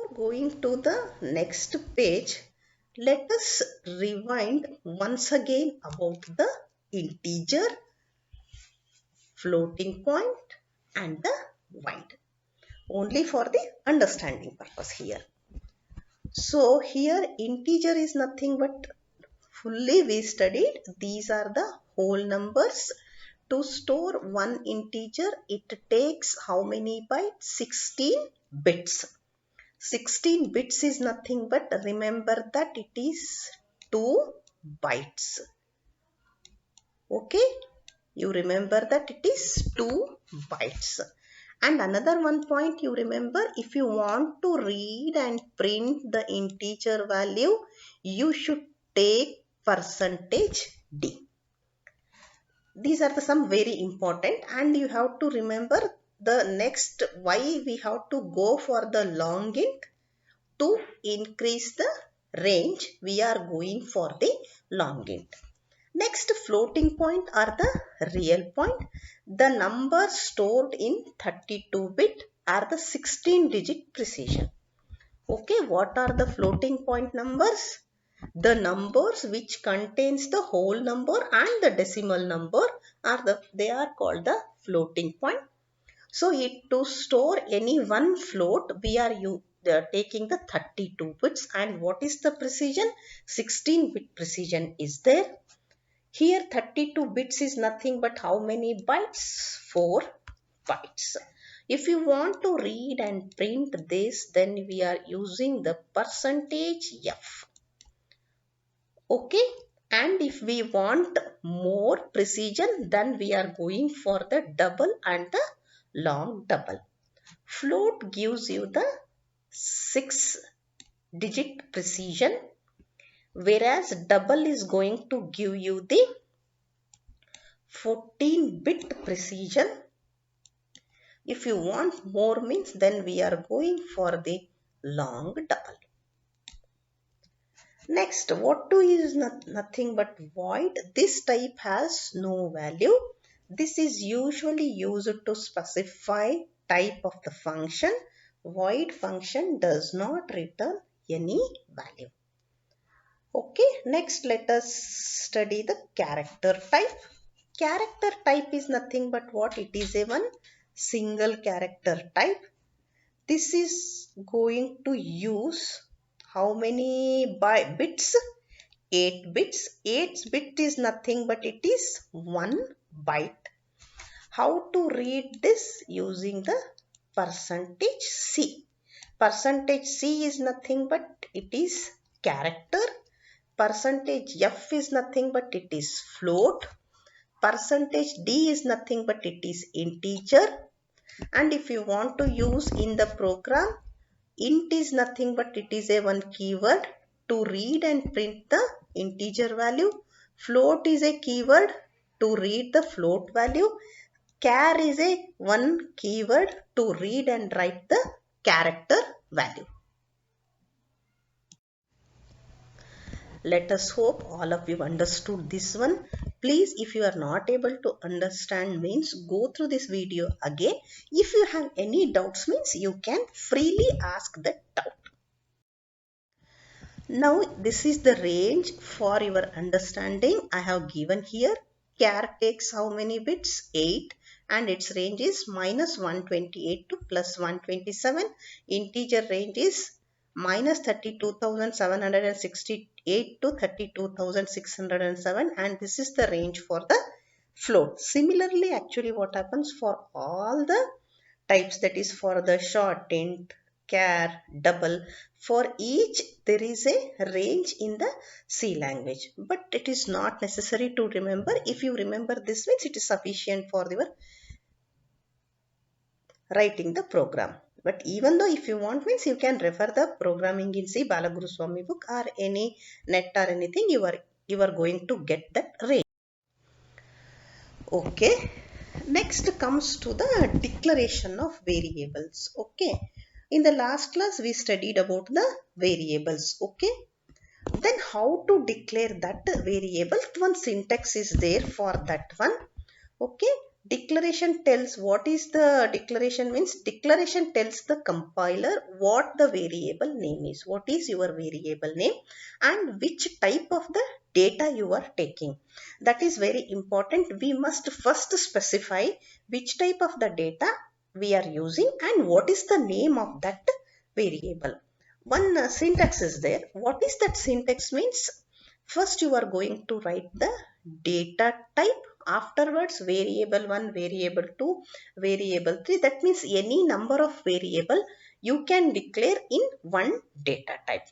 Before going to the next page, let us rewind once again about the integer, floating point and the void, only for the understanding purpose here. So here integer is nothing but fully we studied these are the whole numbers. To store one integer it takes how many bytes? 16 bits. 16 bits is nothing but remember that it is 2 bytes. Okay, you remember that it is 2 bytes. And another one point you remember, if you want to read and print the integer value, you should take percentage %d. These are some very important, and you have to remember the next why we have to go for the long int. To increase the range, we are going for the long int. Next, floating point are the real point. The numbers stored in 32-bit are the 16-digit precision. Okay, what are the floating point numbers? The numbers which contains the whole number and the decimal number they are called the floating point. So to store any one float, we are taking the 32 bits, and what is the precision? 16-bit precision is there. Here 32 bits is nothing but how many bytes? 4 bytes. If you want to read and print this, then we are using the percentage %f. Okay, and if we want more precision, then we are going for the double and the long double. Float gives you the 6-digit precision, whereas double is going to give you the 14-bit precision. If you want more means, then we are going for the long double. Next, what to is nothing but void. This type has no value. This is usually used to specify type of the function. Void function does not return any value. Okay, next let us study the character type. Character type is nothing but what? It is a one single character type. This is going to use how many bits? 8 bits. 8 bit is nothing but it is 1 byte. How to read this? Using the percentage %c. Percentage %c is nothing but it is character. Percentage %f is nothing but it is float. Percentage %d is nothing but it is integer. And if you want to use in the program, int is nothing but it is a one keyword to read and print the integer value. Float is a keyword to read the float value. Char is a one keyword to read and write the character value. Let us hope all of you understood this one. Please, if you are not able to understand means, go through this video again. If you have any doubts means, you can freely ask that doubt. Now, this is the range for your understanding. I have given here. Char takes how many bits? 8. And its range is -128 to +127. Integer range is -32,768 to 32,607, and this is the range for the float. Similarly, actually what happens for all the types, that is for the short int, char, double, for each there is a range in the C language, but it is not necessary to remember. If you remember this means it is sufficient for your writing the program. But even though if you want means, you can refer the Programming in C Balaguru Swami book or any net or anything, you are going to get that range. Okay, next comes to the declaration of variables. Okay, in the last class we studied about the variables. Okay, then how to declare that variable? One syntax is there for that one. Okay, Declaration tells what is the declaration means. Declaration tells the compiler what the variable name is. What is your variable name and which type of the data you are taking. That is very important. We must first specify which type of the data we are using and what is the name of that variable. One syntax is there. What is that syntax means? First you are going to write the data type, afterwards variable 1, variable 2, variable 3. That means any number of variable you can declare in one data type.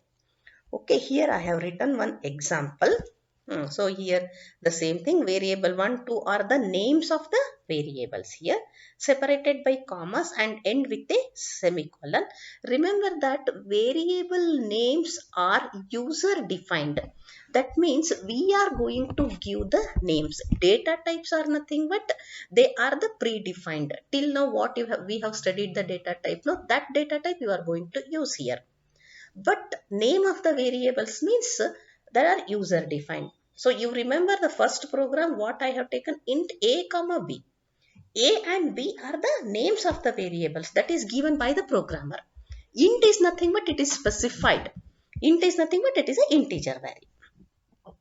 Okay, here I have written one example. So here the same thing, variable 1, 2 are the names of the variables here, separated by commas and end with a semicolon. Remember that variable names are user defined. That means we are going to give the names. Data types are nothing but they are the predefined. Till now what we have studied the data type. Now that data type you are going to use here. But name of the variables means that are user defined. So you remember the first program what I have taken, int a comma b. A and b are the names of the variables that is given by the programmer. Int is nothing but it is specified. Int is nothing but it is an integer value.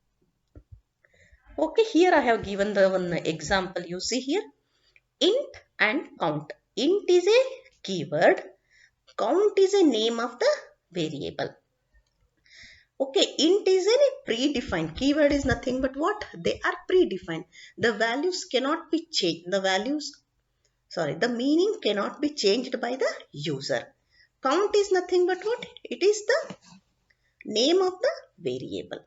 Okay, here I have given the one example. You see here, int and count. Int is a keyword, count is a name of the variable. Okay, int is a predefined. Keyword is nothing but what? They are predefined. The values cannot be changed. The meaning cannot be changed by the user. Count is nothing but what? It is the name of the variable.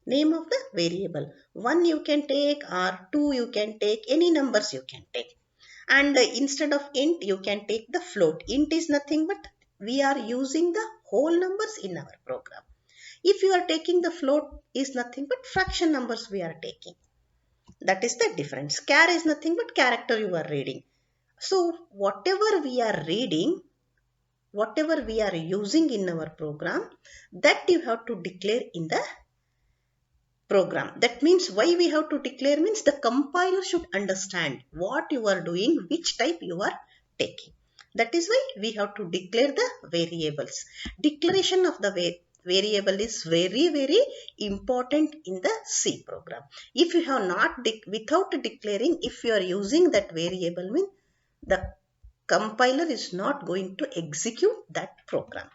Name of the variable. 1 you can take or 2 you can take, any numbers you can take. And instead of int you can take the float. Int is nothing but we are using the whole numbers in our program. If you are taking the float is nothing but fraction numbers we are taking. That is the difference. Char is nothing but character you are reading. So whatever we are reading, whatever we are using in our program, that you have to declare in the program. That means why we have to declare means the compiler should understand what you are doing, which type you are taking. That is why we have to declare the variables. Declaration of the variable is very, very important in the C program. If you have not, without declaring, if you are using that variable, means the compiler is not going to execute that program.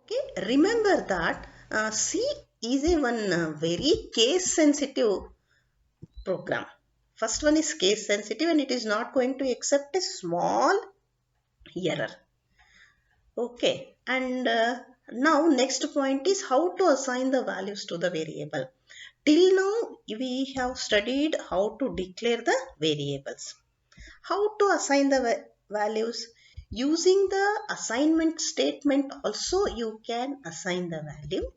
Okay, remember that C is a one very case sensitive program. First one is case sensitive and it is not going to accept a small error. Okay, and now next point is how to assign the values to the variable. Till now we have studied how to declare the variables. How to assign the values? Using the assignment statement also you can assign the value,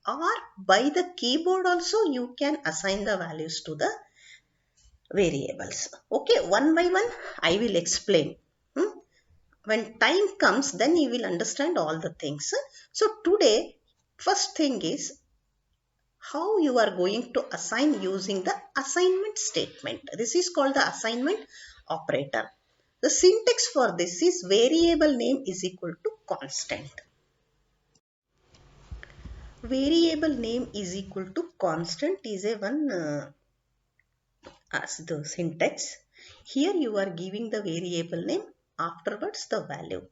or by the keyboard also you can assign the values to the variables. Okay, one by one I will explain. When time comes then you will understand all the things. So today first thing is how you are going to assign using the assignment statement. This is called the assignment operator. The syntax for this is variable name is equal to constant. Variable name is equal to constant is a one as the syntax. Here you are giving the variable name, afterwards the value.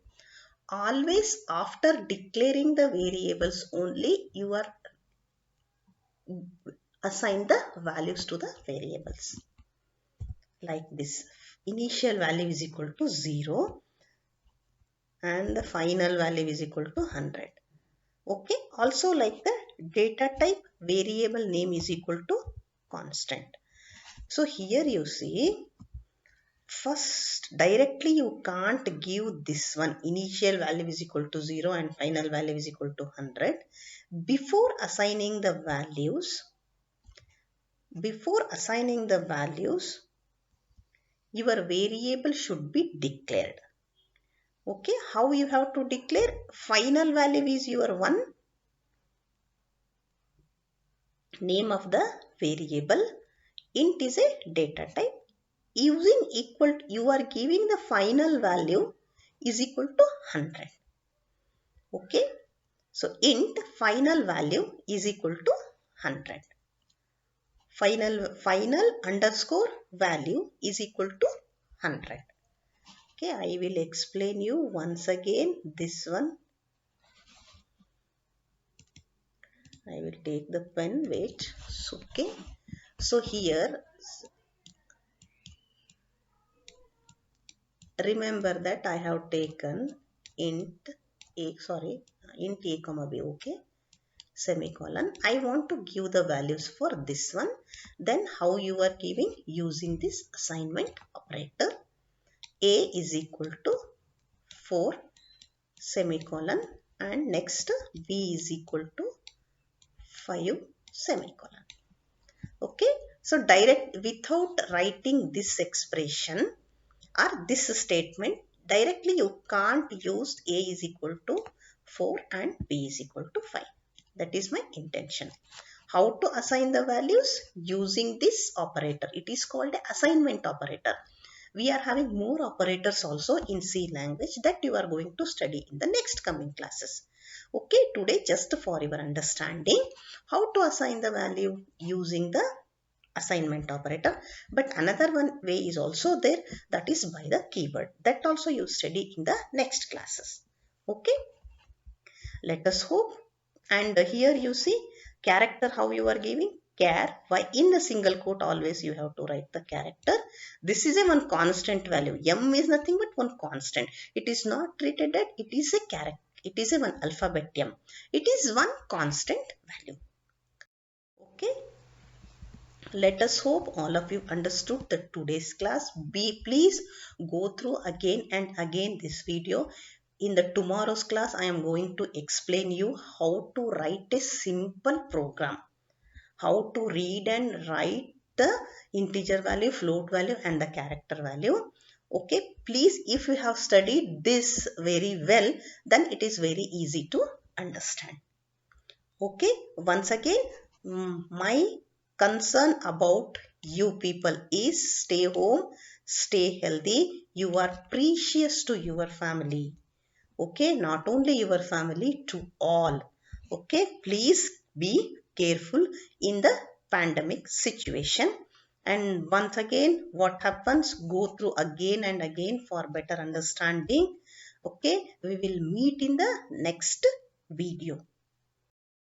Always after declaring the variables only you are assign the values to the variables. Like this, initial value is equal to 0 and the final value is equal to 100. Okay, also like the data type, variable name is equal to constant. So here you see, first directly you can't give this one, initial value is equal to 0 and final value is equal to 100. Before assigning the values, your variable should be declared. Okay, how you have to declare? Final value is your 1, name of the variable, int is a data type, using equal, you are giving the final value is equal to 100. Okay, so int final value is equal to 100. Final underscore value is equal to 100. Okay, I will explain you once again this one. I will take the pen, wait. Okay, so here remember that I have taken int a comma b, okay, semicolon. I want to give the values for this one. Then how you are giving? Using this assignment operator. A is equal to 4 semicolon and next b is equal to 5 semicolon. Okay, so direct, without writing this expression or this statement directly, you can't use a is equal to 4 and b is equal to 5. That is my intention. How to assign the values? Using this operator. It is called an assignment operator. We are having more operators also in C language that you are going to study in the next coming classes. Okay, today just for your understanding how to assign the value using the assignment operator. But another one way is also there, that is by the keyword. That also you study in the next classes. Okay, let us hope. And here you see character, how you are giving char. Why in a single quote always you have to write the character. This is a one constant value. M is nothing but one constant. It is not treated that it is a character. It is a one alphabet M. It is one constant value. Okay. Let us hope all of you understood the today's class. Please go through again and again this video. In the tomorrow's class, I am going to explain you how to write a simple program. How to read and write the integer value, float value and the character value. Okay, please, if you have studied this very well, then it is very easy to understand. Okay, once again, my concern about you people is stay home, stay healthy. You are precious to your family. Okay, not only your family, to all. Okay, please be careful in the pandemic situation. And once again, what happens, go through again and again for better understanding. Okay, we will meet in the next video.